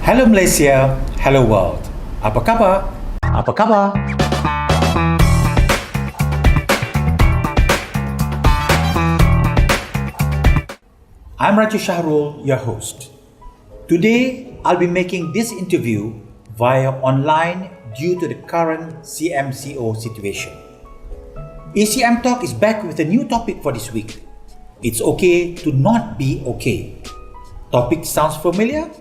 Hello Malaysia, hello world. Apa khabar? Apa khabar? I'm Raju Shahrul, your host. Today, I'll be making this interview via online due to the current CMCO situation. ECM Talk is back with a new topic for this week. It's okay to not be okay. Topic sounds familiar?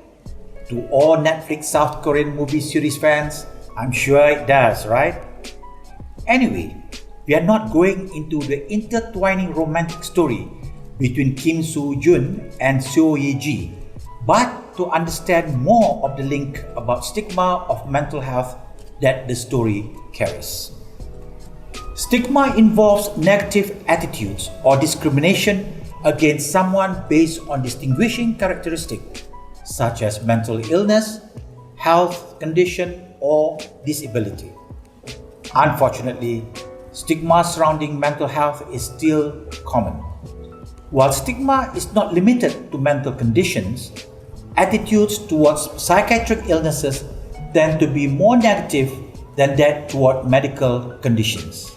To all Netflix South Korean movie series fans, I'm sure it does, right? Anyway, we are not going into the intertwining romantic story between Kim Soo-jun and Seo Ye-ji, but to understand more of the link about stigma of mental health that the story carries. Stigma involves negative attitudes or discrimination against someone based on distinguishing characteristics such as mental illness, health condition, or disability. Unfortunately, stigma surrounding mental health is still common. While stigma is not limited to mental conditions, attitudes towards psychiatric illnesses tend to be more negative than that toward medical conditions.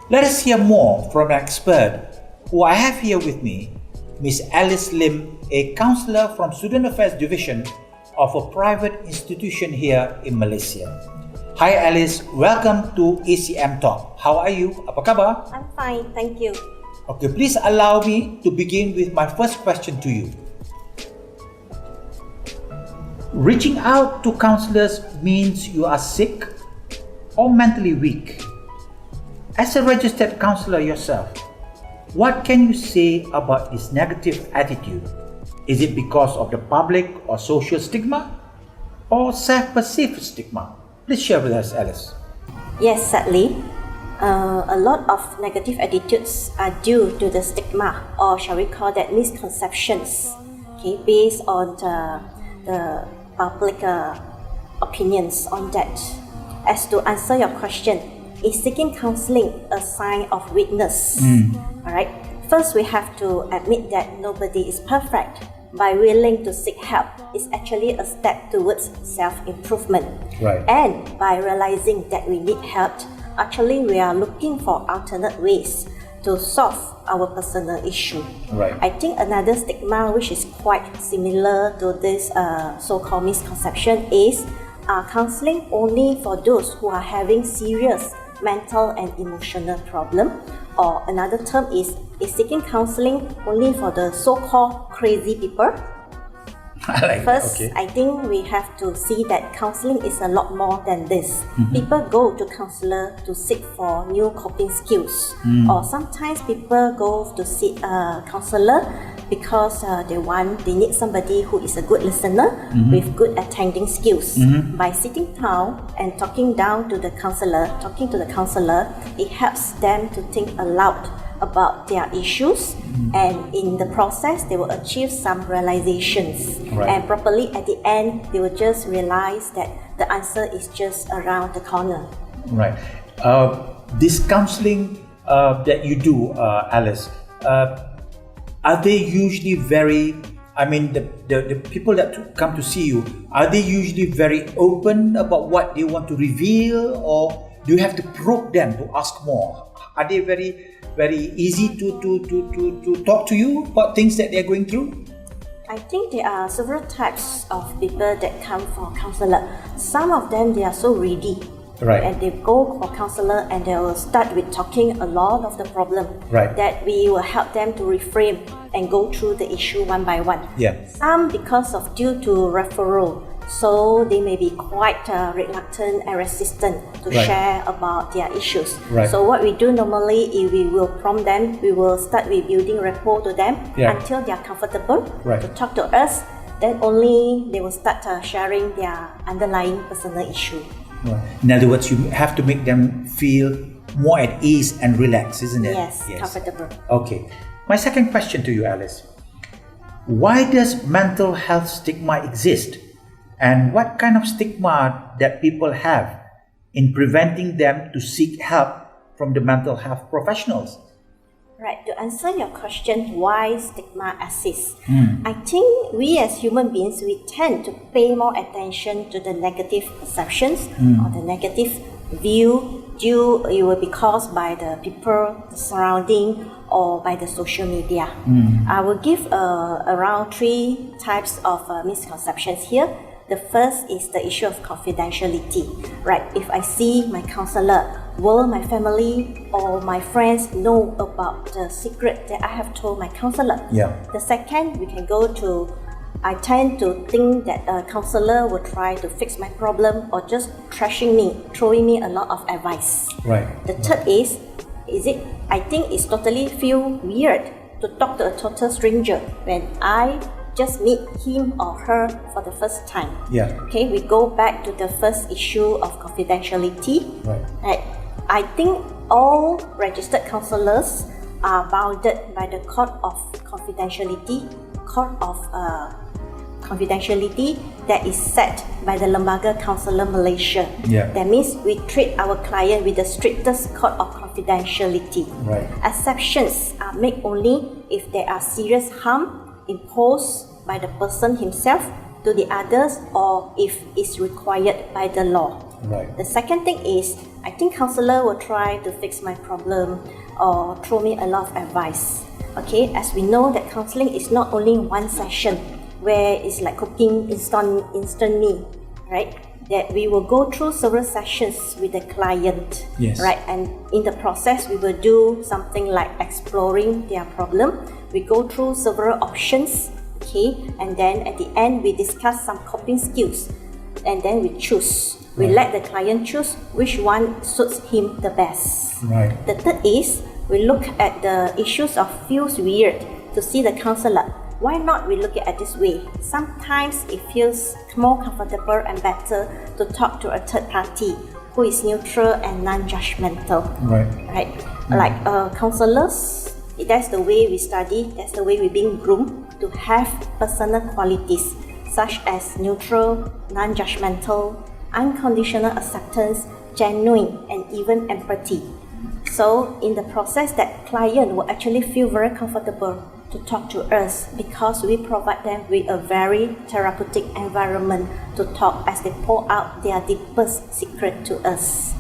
Let us hear more from an expert who I have here with me, Ms. Alice Lim, a counsellor from Student Affairs Division of a private institution here in Malaysia. Hi Alice, welcome to ECM Talk. How are you? Apa khabar? I'm fine, thank you. Okay, please allow me to begin with my first question to you. Reaching out to counsellors means you are sick or mentally weak. As a registered counsellor yourself, what can you say about this negative attitude? Is it because of the public or social stigma or self-perceived stigma? Please share with us, Alice. Yes, sadly, a lot of negative attitudes are due to the stigma, or shall we call that misconceptions, based on the public opinions on that. As to answer your question, is seeking counseling a sign of weakness? Alright, first we have to admit that nobody is perfect. By willing to seek help is actually a step towards self-improvement. Right. And by realizing that we need help, actually we are looking for alternate ways to solve our personal issue. Right. I think another stigma which is quite similar to this so-called misconception is counseling only for those who are having serious mental and emotional problem, or another term is seeking counseling only for the so-called crazy people. First, I think we have to see that counseling is a lot more than this. People go to counselor to seek for new coping skills, or sometimes people go to see a counselor because they need somebody who is a good listener with good attending skills. By sitting down and talking to the counselor, it helps them to think aloud about their issues, and in the process they will achieve some realizations. And probably at the end they will just realize that the answer is just around the corner. Right. This counseling that you do, Alice, are they usually very, the people that come to see you, are they usually very open about what they want to reveal, or do you have to probe them to ask more? Are they very easy to talk to you about things that they're going through? I think there are several types of people that come for counselor. Some of them, they are so ready. Right. And they go for counselor and they will start with talking a lot of the problem. Right. That we will help them to reframe and go through the issue one by one. Yeah. Some because of due to referral, so they may be quite reluctant and resistant to share about their issues. Right. So what we do normally is we will prompt them, we will start with building rapport to them until they are comfortable to talk to us. Then only they will start sharing their underlying personal issue. Right. In other words, you have to make them feel more at ease and relaxed, isn't it? Yes, comfortable. Okay. My second question to you, Alice. Why does mental health stigma exist? And what kind of stigma that people have in preventing them to seek help from the mental health professionals? Right, to answer your question, why stigma exists? I think we as human beings, we tend to pay more attention to the negative perceptions or the negative view it will be caused by the people, the surrounding, or by the social media. I will give around 3 types of misconceptions here. The first is the issue of confidentiality. Right, if I see my counselor, will my family or my friends know about the secret that I have told my counselor? Yeah. The second, we can go to, I tend to think that a counselor will try to fix my problem or just trashing me, throwing me a lot of advice. Right. The third is it, I think it's totally feel weird to talk to a total stranger when I just meet him or her for the first time. Yeah. Okay, we go back to the first issue of confidentiality. Right. I think all registered counsellors are bounded by the Code of Confidentiality, that is set by the Lembaga Counsellor Malaysia. Yeah. That means we treat our client with the strictest code of confidentiality. Right. Exceptions are made only if there are serious harm imposed by the person himself to the others or if it's required by the law. Right. The second thing is, I think counselor will try to fix my problem or throw me a lot of advice. Okay, as we know that counseling is not only one session where it's like cooking instant meal, right? That we will go through several sessions with the client, Yes. right? And in the process, we will do something like exploring their problem. We go through several options, okay? And then at the end, we discuss some coping skills, and then we choose. We let the client choose which one suits him the best. Right. The third is, we look at the issues of feels weird to see the counselor. Why not we look at it this way? Sometimes it feels more comfortable and better to talk to a third party who is neutral and non-judgmental. Right. Right? Like counselors, that's the way we study, that's the way we're being groomed to have personal qualities such as neutral, non-judgmental, unconditional acceptance, genuine, and even empathy. So in the process, that client will actually feel very comfortable to talk to us because we provide them with a very therapeutic environment to talk as they pour out their deepest secret to us.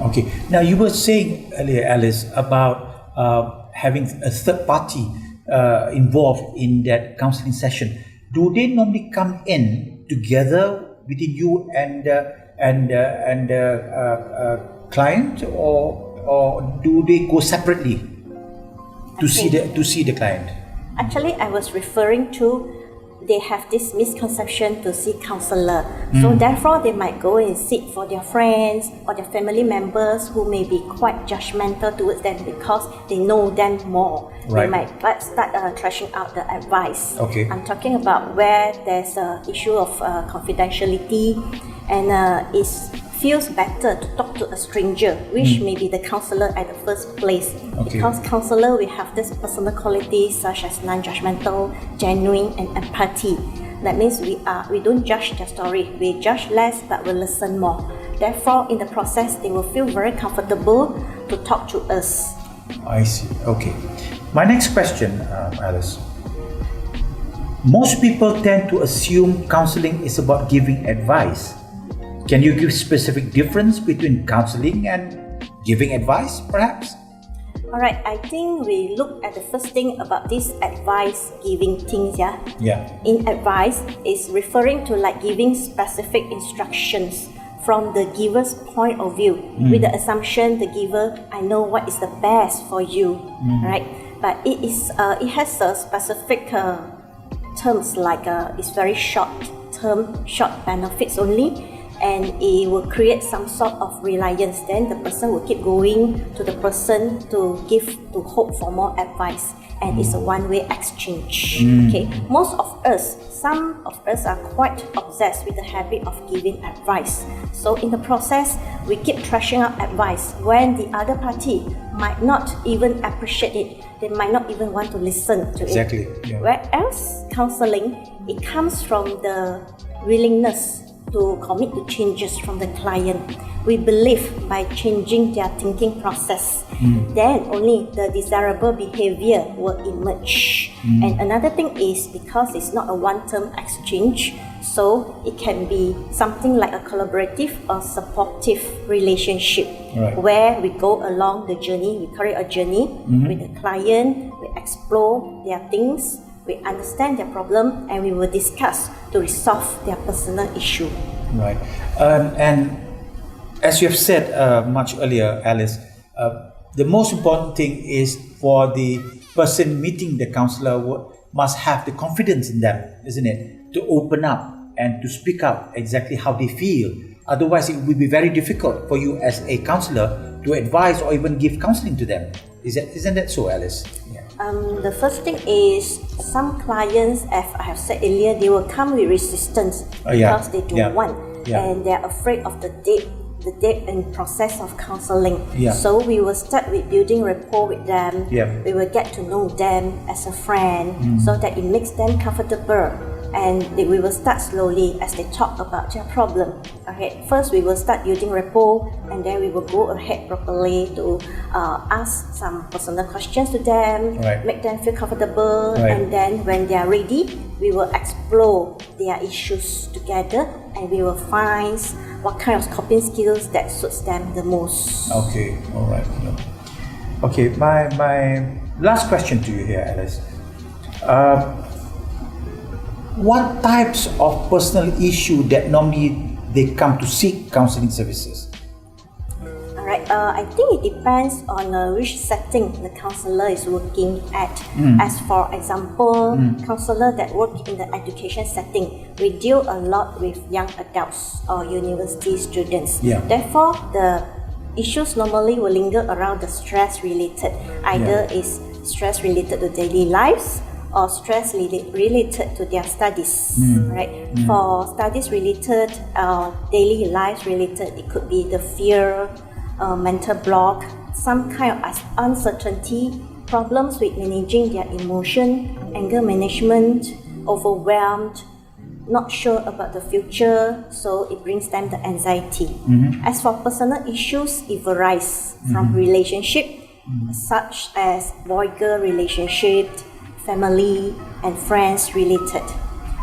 Okay. Now you were saying earlier, Alice, about having a third party involved in that counseling session. Do they normally come in together between you and client, or do they go separately to see the client? Actually, I was referring to they have this misconception to see counselor. So therefore, they might go and sit for their friends or their family members who may be quite judgmental towards them because they know them more. Right. They might start trashing out the advice. Okay. I'm talking about where there's an issue of confidentiality and it feels better to talk to a stranger, which may be the counselor at the first place. Okay. Because counselor, we have this personal qualities such as non-judgmental, genuine, and empathy. That means we don't judge their story. We judge less, but we listen more. Therefore, in the process, they will feel very comfortable to talk to us. I see. Okay. My next question, Alice. Most people tend to assume counseling is about giving advice. Can you give specific difference between counseling and giving advice, perhaps? Alright, I think we look at the first thing about this advice giving things, yeah? Yeah. In advice, is referring to like giving specific instructions from the giver's point of view, with the assumption the giver, I know what is the best for you, right? But it has a specific terms like it's very short term, short benefits only, and it will create some sort of reliance. Then the person will keep going to the person to hope for more advice, and it's a one-way exchange. Okay, some of us are quite obsessed with the habit of giving advice. So in the process, we keep trashing out advice when the other party might not even appreciate it. They might not even want to listen to Exactly. it. Yeah. Whereas counseling, it comes from the willingness to commit to changes from the client. We believe by changing their thinking process, then only the desirable behavior will emerge. And another thing is because it's not a one-term exchange, so it can be something like a collaborative or supportive relationship, Right. where we go along the journey, we carry a journey with the client, we explore their things, we understand their problem, and we will discuss to resolve their personal issue. Right. And as you have said much earlier, Alice, the most important thing is for the person meeting the counselor must have the confidence in them, isn't it? To open up and to speak out exactly how they feel. Otherwise, it will be very difficult for you as a counselor to advise or even give counseling to them. Isn't that so, Alice? Yeah. The first thing is some clients, as I have said earlier, they will come with resistance because they don't want, and they're afraid of the depth and process of counseling. So we will start with building rapport with them. We will get to know them as a friend, so that it makes them comfortable. And we will start slowly as they talk about their problem. Okay, first we will start building rapport, and then we will go ahead properly to ask some personal questions to them, make them feel comfortable, and then when they are ready, we will explore their issues together, and we will find what kind of coping skills that suits them the most. Okay, all right. Okay, my last question to you here, Alice. What types of personal issue that normally they come to seek counseling services? Alright, I think it depends on which setting the counselor is working at. As for example, counselor that work in the education setting, we deal a lot with young adults or university students. Therefore, the issues normally will linger around the stress related. Either is stress related to daily lives, or stress related to their studies, right? For studies related, daily life related, it could be the fear, mental block, some kind of uncertainty, problems with managing their emotion, anger management, overwhelmed, not sure about the future, so it brings them the anxiety. As for personal issues, it varies from relationship, such as boy-girl relationship, family and friends related.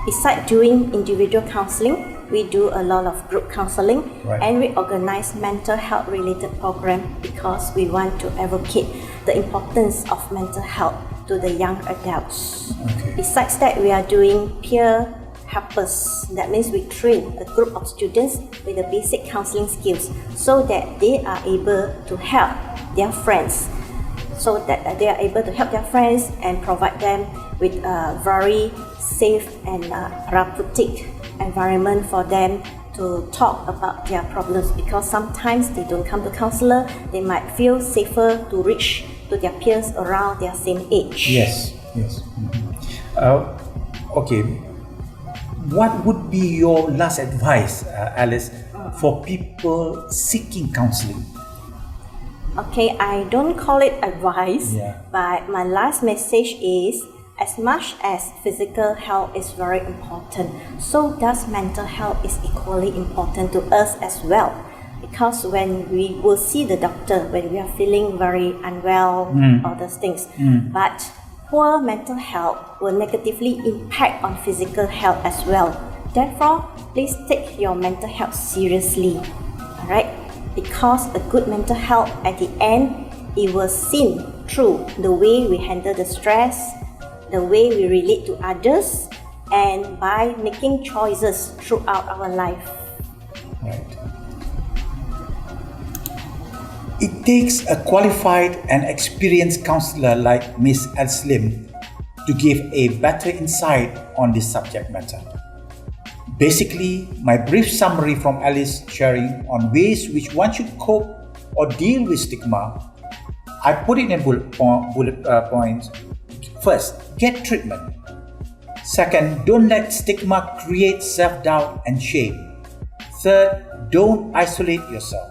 Besides doing individual counseling, we do a lot of group counseling, and we organize mental health related program because we want to advocate the importance of mental health to the young adults. Besides that, we are doing peer helpers. That means we train a group of students with the basic counseling skills so that they are able to help their friends and provide them with a very safe and therapeutic environment for them to talk about their problems, because sometimes they don't come to counselor, they might feel safer to reach to their peers around their same age. Yes. Okay, what would be your last advice, Alice, for people seeking counseling? Okay, I don't call it advice, but my last message is, as much as physical health is very important, so does mental health is equally important to us as well. Because when we will see the doctor when we are feeling very unwell, all those things, but poor mental health will negatively impact on physical health as well. Therefore, please take your mental health seriously. Alright? Because a good mental health at the end, it was seen through the way we handle the stress, the way we relate to others, and by making choices throughout our life. Right. It takes a qualified and experienced counselor like Ms. Elslim to give a better insight on this subject matter. Basically, my brief summary from Alice sharing on ways which one should cope or deal with stigma, I put it in bullet points. First, get treatment. Second, don't let stigma create self-doubt and shame. Third, don't isolate yourself.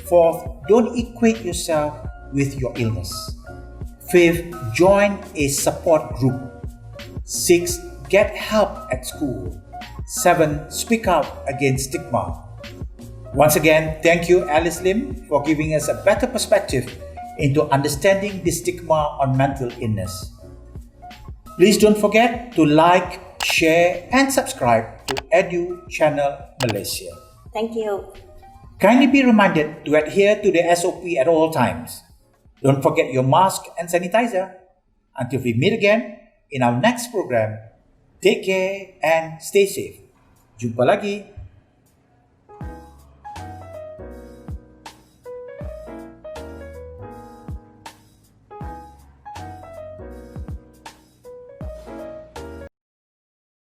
Fourth, don't equate yourself with your illness. Fifth, join a support group. Sixth, get help at school. 7. Speak out against stigma. Once again, thank you, Alice Lim, for giving us a better perspective into understanding the stigma on mental illness. Please don't forget to like, share, and subscribe to Edu Channel Malaysia. Thank you. Kindly be reminded to adhere to the SOP at all times. Don't forget your mask and sanitizer. Until we meet again in our next program, take care and stay safe. Jumpa lagi.